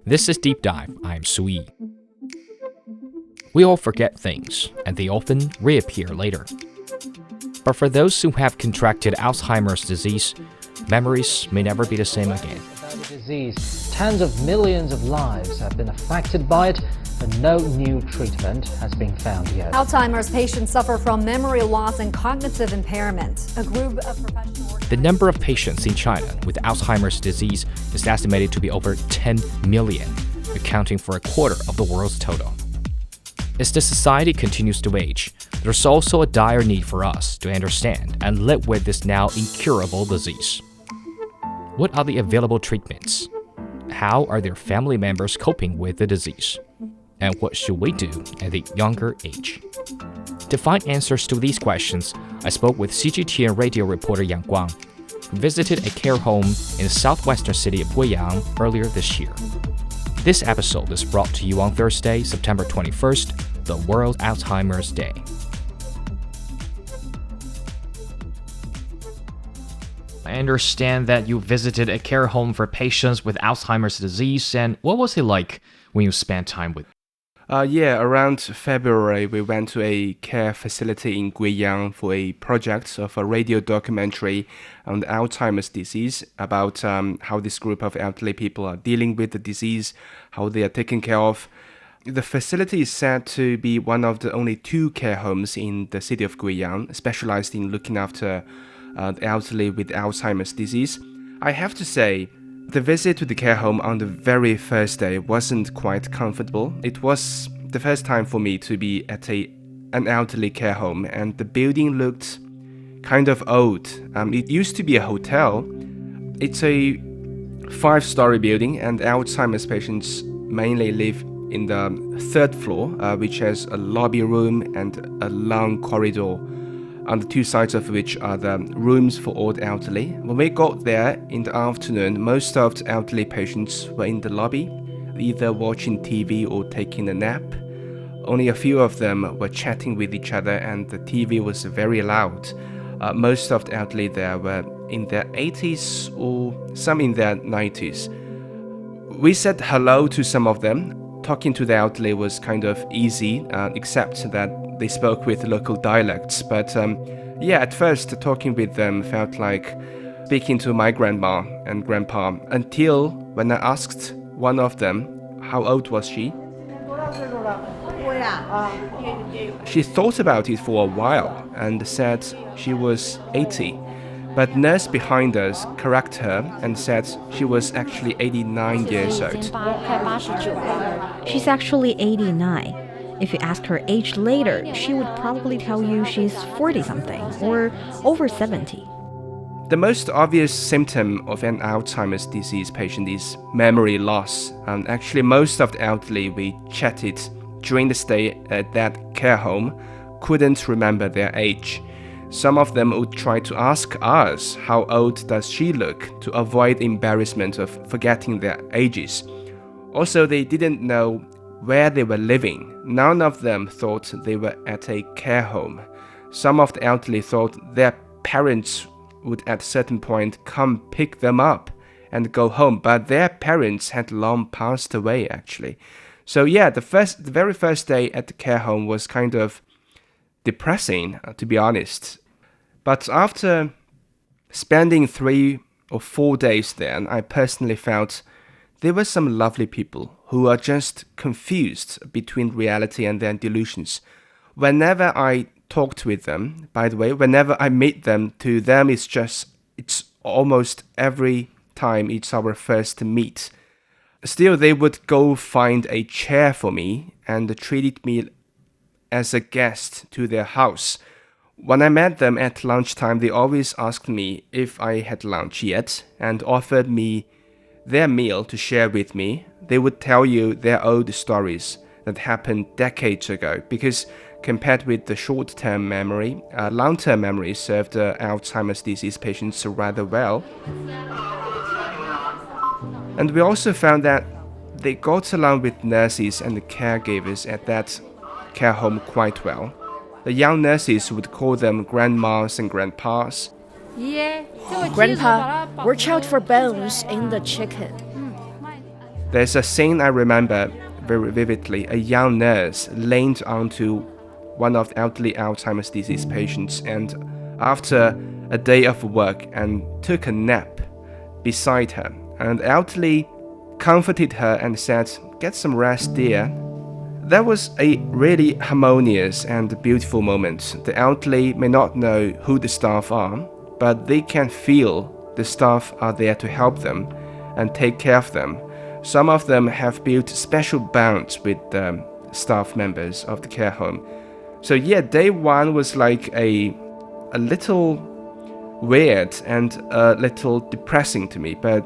This is Deep Dive. I'm Sui. We all forget things, and they often reappear later. But for those who have contracted Alzheimer's disease, memories may never be the same again. About the disease, tens of millions of lives have been affected by it, but no new treatment has been found yet. Alzheimer's patients suffer from memory loss and cognitive impairment. A group of professional... The number of patients in China with Alzheimer's disease is estimated to be over 10 million, accounting for a quarter of the world's total. As the society continues to age, there's also a dire need for us to understand and live with this now incurable disease. What are the available treatments? How are their family members coping with the disease? And what should we do at a younger age? To find answers to these questions, I spoke with CGTN Radio reporter Yang Guang, who visited a care home in the southwestern city of Guiyang earlier this year. This episode is brought to you on Thursday, September 21st, the World Alzheimer's Day. I understand that you visited a care home for patients with Alzheimer's disease, and what was it like when you spent time with them? Around February, we went to a care facility in Guiyang for a project of a radio documentary on the Alzheimer's disease about how this group of elderly people are dealing with the disease, how they are taken care of. The facility is said to be one of the only 2 care homes in the city of Guiyang, specialized in looking after the elderly with Alzheimer's disease. I have to say, the visit to the care home on the very first day wasn't quite comfortable. It was the first time for me to be at an elderly care home, and the building looked kind of old. It used to be a hotel. It's a 5-story building, and Alzheimer's patients mainly live in the 3rd floor, which has a lobby room and a long corridor, on the 2 sides of which are the rooms for all the elderly. When we got there in the afternoon, most of the elderly patients were in the lobby, either watching TV or taking a nap. Only a few of them were chatting with each other, and the TV was very loud. Most of the elderly there were in their 80s or some in their 90s. We said hello to some of them. Talking to the elderly was kind of easy, except that they spoke with local dialects. But at first, talking with them felt like speaking to my grandma and grandpa, until when I asked one of them how old was she. She thought about it for a while and said she was 80. But nurse behind us corrected her and said she was actually 89 years old. She's actually 89. If you ask her age later, she would probably tell you she's 40-something or over 70. The most obvious symptom of an Alzheimer's disease patient is memory loss. And actually, most of the elderly we chatted during the stay at that care home couldn't remember their age. Some of them would try to ask us, how old does she look, to avoid the embarrassment of forgetting their ages. Also, they didn't know where they were living. None of them thought they were at a care home. Some of the elderly thought their parents would at a certain point come pick them up and go home, but their parents had long passed away, actually. So the very first day at the care home was kind of depressing, to be honest. But after spending 3 or 4 days there, I personally felt there were some lovely people who are just confused between reality and their delusions. Whenever I talked with them, by the way, whenever I meet them, to them it's almost every time it's our first meet. Still, they would go find a chair for me and treated me as a guest to their house. When I met them at lunchtime, they always asked me if I had lunch yet and offered me their meal to share with me. They would tell you their old stories that happened decades ago, because compared with the short-term memory, long-term memory served Alzheimer's disease patients rather well. And we also found that they got along with nurses and the caregivers at that care home quite well. The young nurses would call them grandmas and grandpas. Grandpa, watch out for bones in the chicken. There's a scene I remember very vividly. A young nurse leaned onto one of the elderly Alzheimer's disease patients and after a day of work and took a nap beside her. And the elderly comforted her and said, "Get some rest, dear." That was a really harmonious and beautiful moment. The elderly may not know who the staff are, but they can feel the staff are there to help them and take care of them. Some of them have built special bonds with the staff members of the care home. So yeah, day one was like a little weird and a little depressing to me, but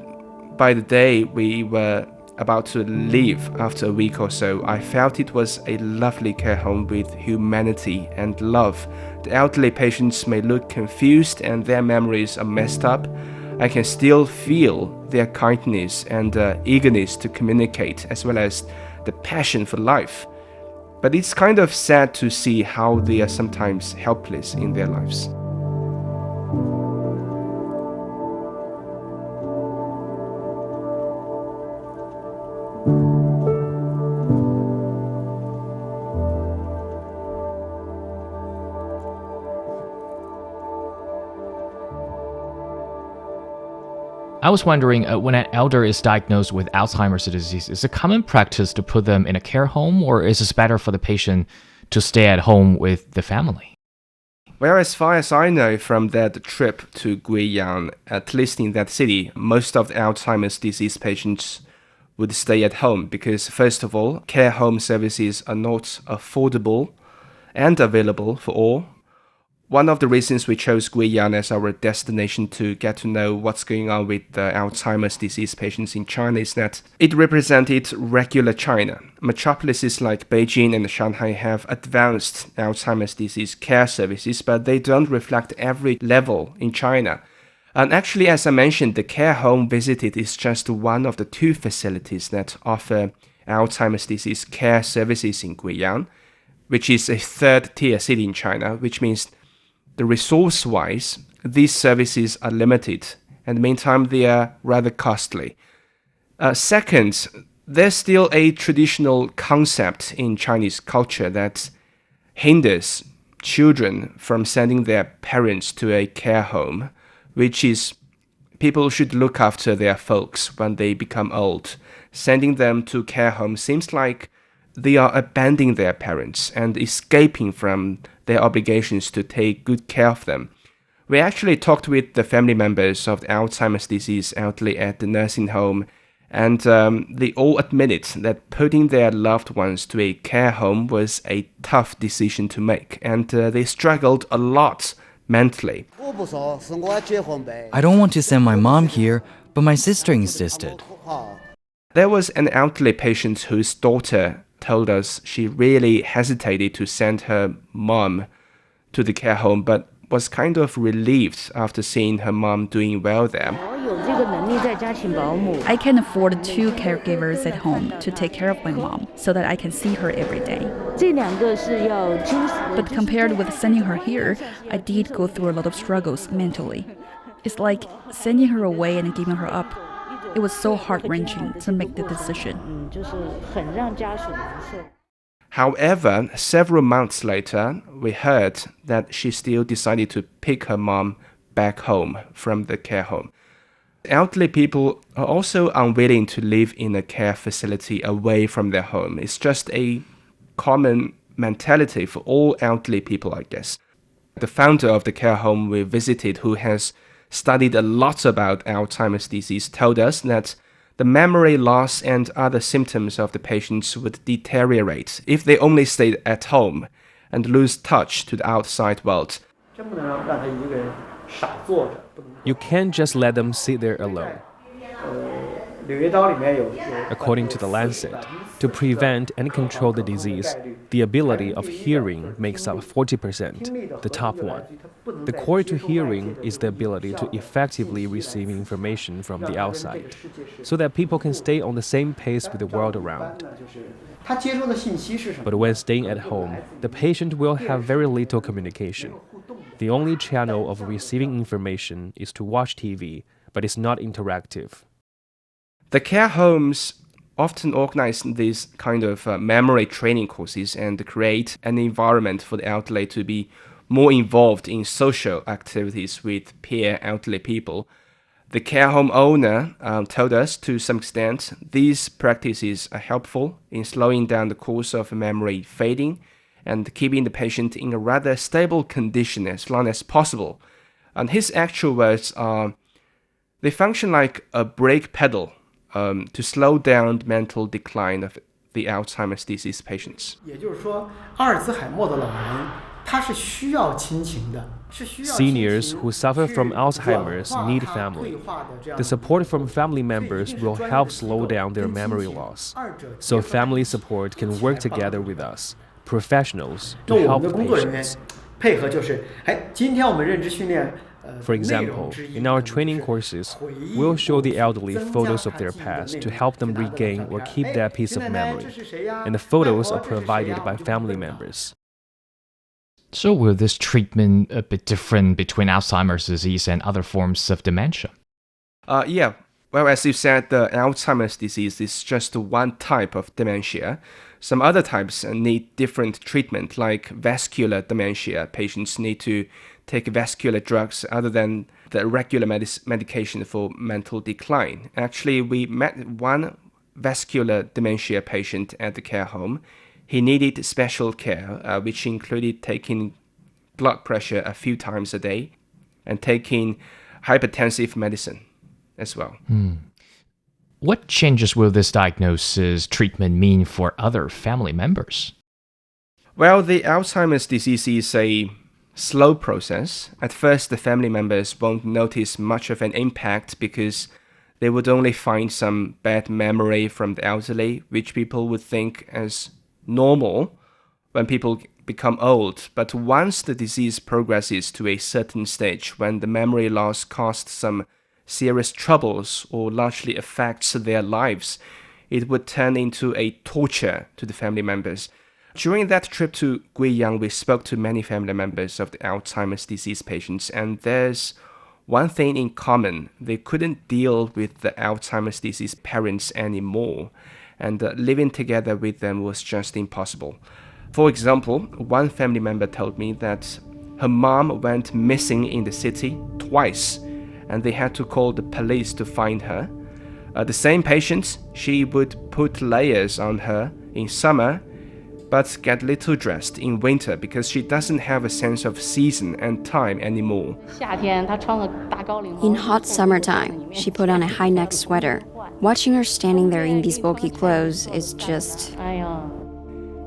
by the day we were about to leave after a week or so, I felt it was a lovely care home with humanity and love. The elderly patients may look confused and their memories are messed up. I can still feel their kindness and eagerness to communicate, as well as the passion for life. But it's kind of sad to see how they are sometimes helpless in their lives. I was wondering, when an elder is diagnosed with Alzheimer's disease, is it common practice to put them in a care home, or is it better for the patient to stay at home with the family? Well, as far as I know from that trip to Guiyang, at least in that city, most of the Alzheimer's disease patients would stay at home because, first of all, care home services are not affordable and available for all. One of the reasons we chose Guiyang as our destination to get to know what's going on with Alzheimer's disease patients in China is that it represented regular China. Metropolises like Beijing and Shanghai have advanced Alzheimer's disease care services, but they don't reflect every level in China. And actually, as I mentioned, the care home visited is just one of the two facilities that offer Alzheimer's disease care services in Guiyang, which is a third-tier city in China, which means the resource-wise, these services are limited, and meantime they are rather costly. Second, there's still a traditional concept in Chinese culture that hinders children from sending their parents to a care home, which is people should look after their folks when they become old. Sending them to care home seems like they are abandoning their parents and escaping from their obligations to take good care of them. We actually talked with the family members of the Alzheimer's disease elderly at the nursing home, and they all admitted that putting their loved ones to a care home was a tough decision to make, and they struggled a lot mentally. I don't want to send my mom here, but my sister insisted. There was an elderly patient whose daughter told us she really hesitated to send her mom to the care home, but was kind of relieved after seeing her mom doing well there. I can afford 2 caregivers at home to take care of my mom so that I can see her every day. But compared with sending her here, I did go through a lot of struggles mentally. It's like sending her away and giving her up. It was so heart-wrenching to make the decision. However, several months later, we heard that she still decided to pick her mom back home from the care home. Elderly people are also unwilling to live in a care facility away from their home. It's just a common mentality for all elderly people, I guess. The founder of the care home we visited, who has studied a lot about Alzheimer's disease, told us that the memory loss and other symptoms of the patients would deteriorate if they only stayed at home and lose touch to the outside world. You can't just let them sit there alone. According to the Lancet, to prevent and control the disease, the ability of hearing makes up 40%, the top one. The core to hearing is the ability to effectively receive information from the outside, so that people can stay on the same pace with the world around. But when staying at home, the patient will have very little communication. The only channel of receiving information is to watch TV, but it's not interactive. The care homes often organize these kind of memory training courses and create an environment for the elderly to be more involved in social activities with peer elderly people. The care home owner told us to some extent these practices are helpful in slowing down the course of memory fading and keeping the patient in a rather stable condition as long as possible. And his actual words are, they function like a brake pedal to slow down the mental decline of the Alzheimer's disease patients. Seniors who suffer from Alzheimer's need family. The support from family members will help slow down their memory loss. So family support can work together with us, professionals, to help the patients. For example, in our training courses, we'll show the elderly photos of their past to help them regain or keep that piece of memory. And the photos are provided by family members. So will this treatment be different between Alzheimer's disease and other forms of dementia? Yeah. Well, as you said, the Alzheimer's disease is just one type of dementia. Some other types need different treatment, like vascular dementia. Patients need to take vascular drugs other than the regular medication for mental decline. Actually, we met one vascular dementia patient at the care home. He needed special care, which included taking blood pressure a few times a day and taking hypertensive medicine as well. What changes will this diagnosis treatment mean for other family members? Well, the Alzheimer's disease is a slow process. At first, the family members won't notice much of an impact because they would only find some bad memory from the elderly, which people would think as normal when people become old. But once the disease progresses to a certain stage, when the memory loss causes some serious troubles or largely affects their lives, it would turn into a torture to the family members. During that trip to Guiyang, we spoke to many family members of the Alzheimer's disease patients, and there's one thing in common. They couldn't deal with the Alzheimer's disease parents anymore, and living together with them was just impossible. For example, one family member told me that her mom went missing in the city twice, and they had to call the police to find her. The same patient, she would put layers on her in summer, but get little dressed in winter because she doesn't have a sense of season and time anymore. In hot summertime, she put on a high-neck sweater. Watching her standing there in these bulky clothes is just...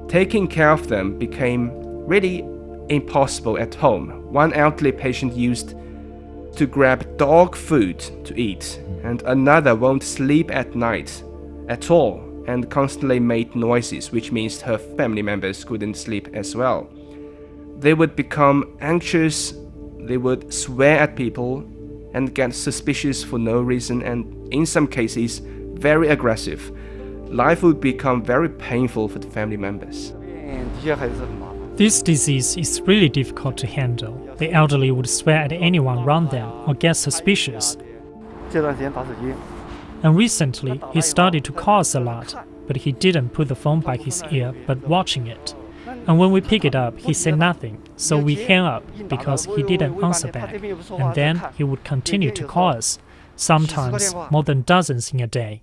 Taking care of them became really impossible at home. One elderly patient used to grab dog food to eat, and another won't sleep at night at all and constantly made noises, which means her family members couldn't sleep as well. They would become anxious, they would swear at people and get suspicious for no reason, and in some cases, very aggressive. Life would become very painful for the family members. This disease is really difficult to handle. The elderly would swear at anyone around them or get suspicious. And recently, he started to call us a lot, but he didn't put the phone by his ear, but watching it. And when we pick it up, he said nothing, so we hang up because he didn't answer back. And then he would continue to call us, sometimes more than dozens in a day.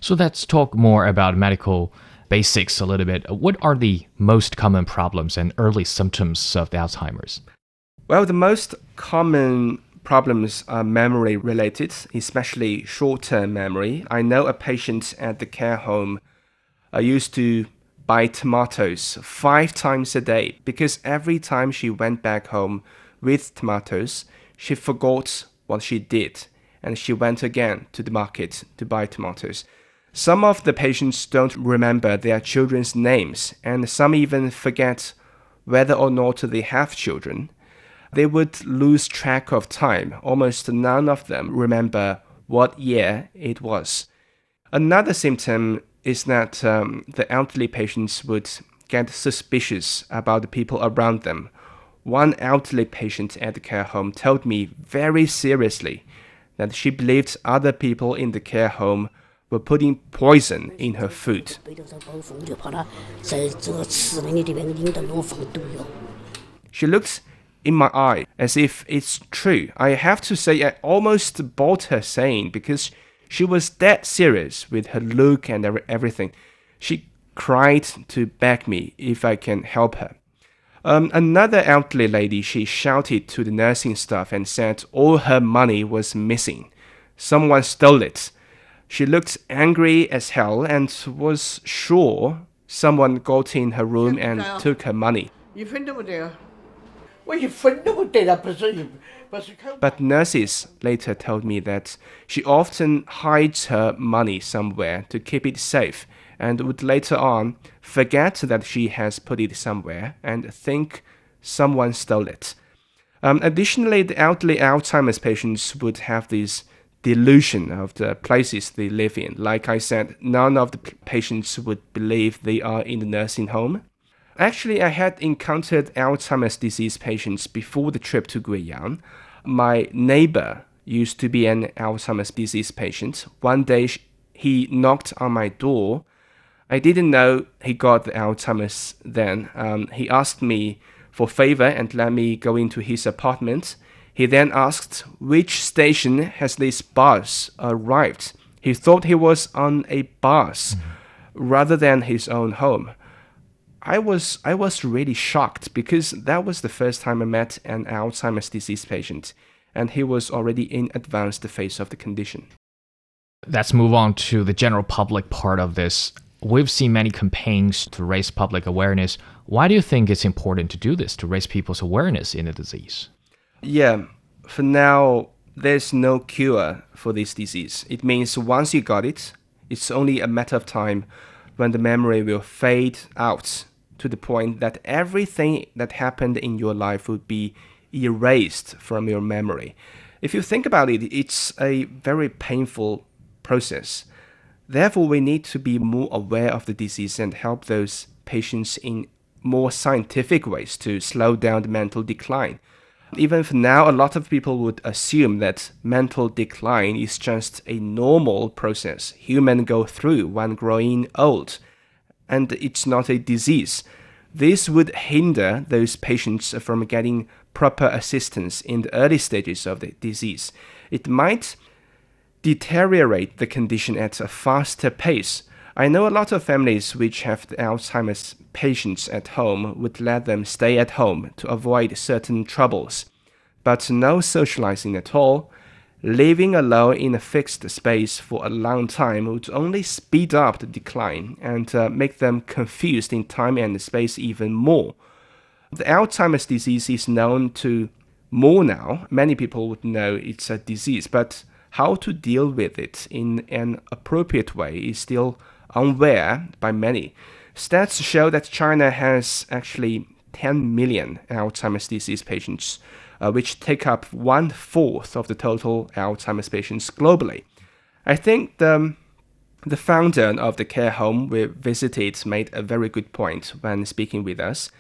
So let's talk more about medical basics a little bit. What are the most common problems and early symptoms of the Alzheimer's? Well, the most common problems are memory related, especially short-term memory. I know a patient at the care home used to buy tomatoes 5 times a day because every time she went back home with tomatoes, she forgot what she did and she went again to the market to buy tomatoes. Some of the patients don't remember their children's names, and some even forget whether or not they have children. They would lose track of time. Almost none of them remember what year it was. Another symptom is that the elderly patients would get suspicious about the people around them. One elderly patient at the care home told me very seriously that she believed other people in the care home were putting poison in her food. She looked in my eye as if it's true. I have to say I almost bought her saying, because she was that serious with her look and everything. She cried to beg me if I can help her. Another elderly lady, she shouted to the nursing staff and said all her money was missing. Someone stole it. She looked angry as hell and was sure someone got in her room and took her money. But nurses later told me that she often hides her money somewhere to keep it safe, and would later on forget that she has put it somewhere and think someone stole it. Additionally, the elderly Alzheimer's patients would have this delusion of the places they live in. Like I said, none of the patients would believe they are in the nursing home. Actually, I had encountered Alzheimer's disease patients before the trip to Guiyang. My neighbor used to be an Alzheimer's disease patient. One day, he knocked on my door. I didn't know he got the Alzheimer's then. He asked me for favor and let me go into his apartment. He then asked which station has this bus arrived. He thought he was on a bus rather than his own home. I was really shocked because that was the first time I met an Alzheimer's disease patient, and he was already in advanced phase of the condition. Let's move on to the general public part of this. We've seen many campaigns to raise public awareness. Why do you think it's important to do this, to raise people's awareness in the disease? Yeah, for now, there's no cure for this disease. It means once you got it, it's only a matter of time when the memory will fade out to the point that everything that happened in your life would be erased from your memory. If you think about it, it's a very painful process. Therefore, we need to be more aware of the disease and help those patients in more scientific ways to slow down the mental decline. Even for now, a lot of people would assume that mental decline is just a normal process humans go through when growing old, and it's not a disease. This would hinder those patients from getting proper assistance in the early stages of the disease. It might deteriorate the condition at a faster pace. I know a lot of families which have the Alzheimer's patients at home would let them stay at home to avoid certain troubles. But no socializing at all. Living alone in a fixed space for a long time would only speed up the decline and make them confused in time and space even more. The Alzheimer's disease is known to more now. Many people would know it's a disease, but how to deal with it in an appropriate way is still unaware by many. Stats show that China has actually 10 million Alzheimer's disease patients, which take up 1/4 of the total Alzheimer's patients globally. I think the founder of the care home we visited made a very good point when speaking with us.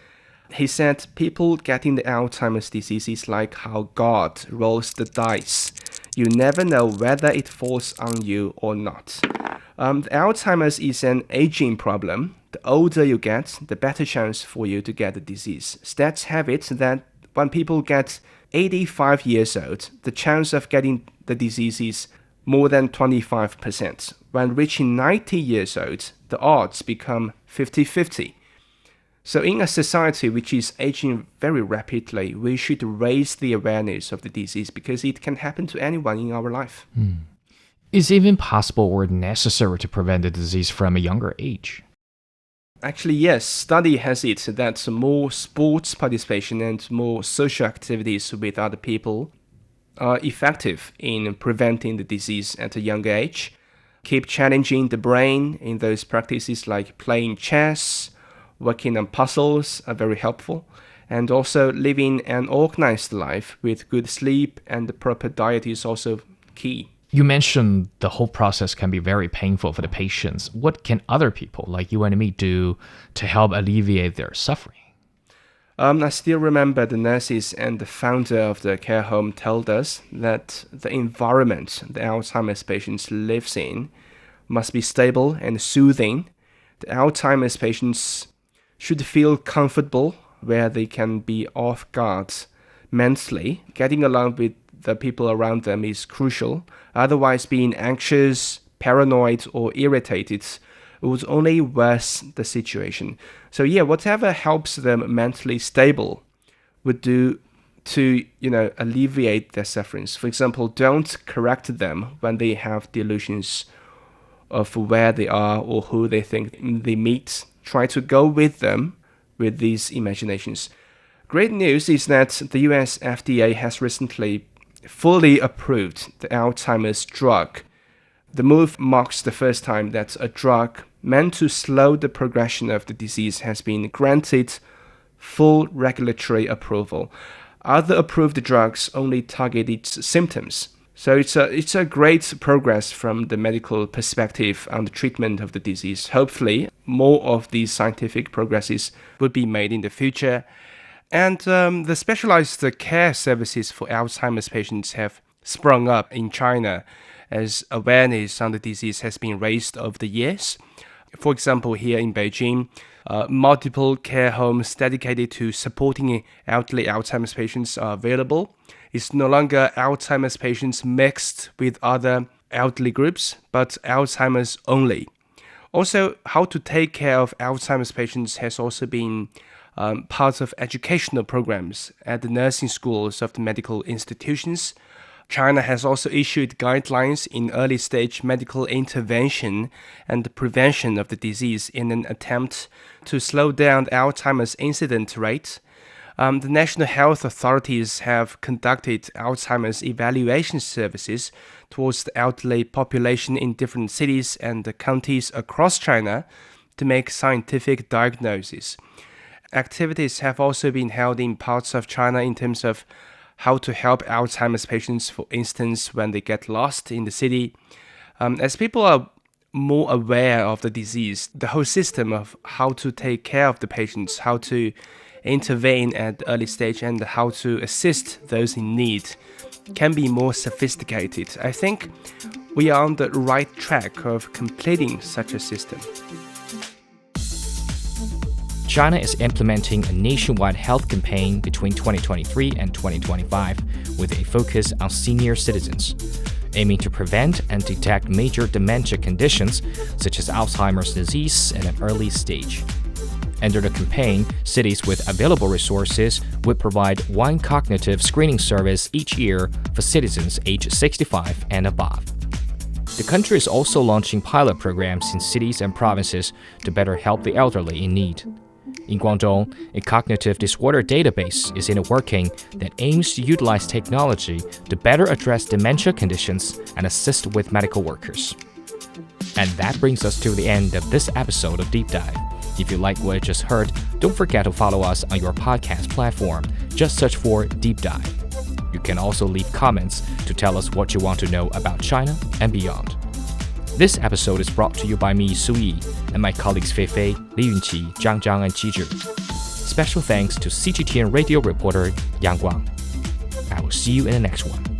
He said people getting the Alzheimer's disease is like how God rolls the dice. You never know whether it falls on you or not. The Alzheimer's is an aging problem. The older you get, the better chance for you to get the disease. Stats have it that when people get 85 years old, the chance of getting the disease is more than 25%. When reaching 90 years old, the odds become 50-50. So in a society which is aging very rapidly, we should raise the awareness of the disease because it can happen to anyone in our life. Is it even possible or necessary to prevent the disease from a younger age? Actually, yes. Study has it that more sports participation and more social activities with other people are effective in preventing the disease at a younger age. Keep challenging the brain in those practices like playing chess, working on puzzles are very helpful, and also living an organized life with good sleep and the proper diet is also key. You mentioned the whole process can be very painful for the patients. What can other people like you and me do to help alleviate their suffering? I still remember the nurses and the founder of the care home told us that the environment the Alzheimer's patients lives in must be stable and soothing. The Alzheimer's patients should feel comfortable where they can be off guard mentally. Getting along with the people around them is crucial. Otherwise, being anxious, paranoid, or irritated would only worsen the situation. So yeah, whatever helps them mentally stable would do to, alleviate their sufferings. For example, don't correct them when they have delusions of where they are or who they think they meet. Try to go with them with these imaginations. Great news is that the US FDA has recently fully approved the Alzheimer's drug. The move marks the first time that a drug meant to slow the progression of the disease has been granted full regulatory approval. Other approved drugs only target its symptoms. So it's a great progress from the medical perspective on the treatment of the disease. Hopefully, more of these scientific progresses would be made in the future. And the specialized care services for Alzheimer's patients have sprung up in China as awareness on the disease has been raised over the years. For example, here in Beijing, multiple care homes dedicated to supporting elderly Alzheimer's patients are available. It's no longer Alzheimer's patients mixed with other elderly groups, but Alzheimer's only. Also, how to take care of Alzheimer's patients has also been part of educational programs at the nursing schools of the medical institutions. China has also issued guidelines in early-stage medical intervention and the prevention of the disease in an attempt to slow down the Alzheimer's incidence rate. The national health authorities have conducted Alzheimer's evaluation services towards the elderly population in different cities and counties across China to make scientific diagnoses. Activities have also been held in parts of China in terms of how to help Alzheimer's patients, for instance, when they get lost in the city. As people are more aware of the disease, the whole system of how to take care of the patients, how to intervene at the early stage, and how to assist those in need can be more sophisticated. I think we are on the right track of completing such a system. China is implementing a nationwide health campaign between 2023 and 2025 with a focus on senior citizens, aiming to prevent and detect major dementia conditions such as Alzheimer's disease in an early stage. Under the campaign, cities with available resources would provide one cognitive screening service each year for citizens aged 65 and above. The country is also launching pilot programs in cities and provinces to better help the elderly in need. In Guangdong, a cognitive disorder database is in the working that aims to utilize technology to better address dementia conditions and assist with medical workers. And that brings us to the end of this episode of Deep Dive. If you like what you just heard, don't forget to follow us on your podcast platform. Just search for Deep Dive. You can also leave comments to tell us what you want to know about China and beyond. This episode is brought to you by me, Su Yi, and my colleagues Fei Fei, Li Yunqi, Zhang Zhang, and Qizhi. Special thanks to CGTN Radio reporter Yang Guang. I will see you in the next one.